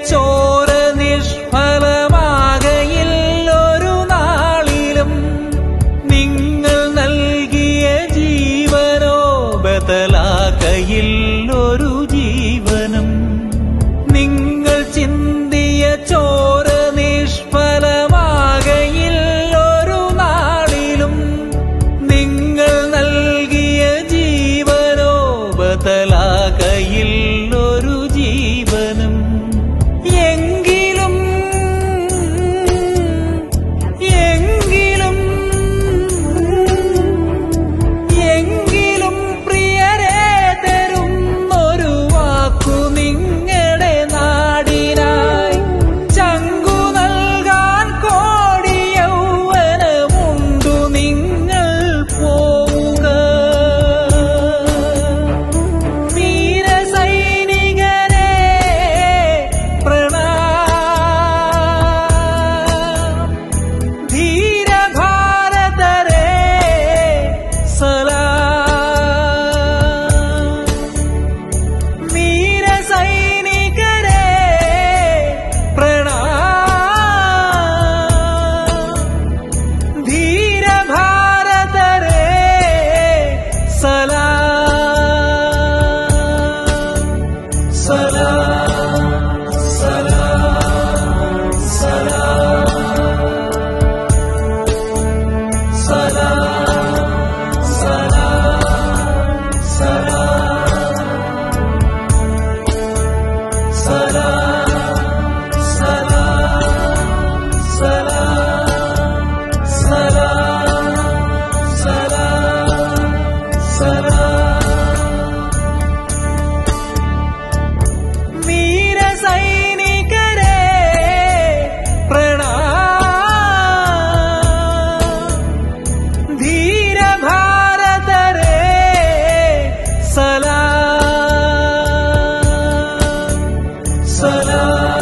ചോര നിഷ്ഫലമാകയിൽ ഒരു നാളിലും നിങ്ങൾ നൽകിയ ജീവനോ ബദലാകയിൽ ഒരു ജീവനും നിങ്ങൾ ചിന്തിയ ചോര നിഷ്ഫലമാകയിൽ ഒരു നാളിലും നിങ്ങൾ നൽകിയ ജീവനോ ബദലാകയിൽ ഒരു ജീവനും എങ്കിലും പ്രിയരെ തരുന്നൊരു വാക്കു നിങ്ങളുടെ നാടിനായി ചങ്കു നൽകാൻ കോടി യൗവനമുണ്ടു നിങ്ങൾ പോവുക. വീരസൈനികരെ പ്രണാം, ധീരഭാരതരെ സലാം. വീരസൈനികരെ പ്രണാം, ധീരഭാരതരെ സലാം. സലാം സലാം സലാം സലാം സലാം സലാം സലാം സലാം സലാം. വീരസൈനികരെ പ്രണാം, ധീരഭാരതരെ സലാം. സലാം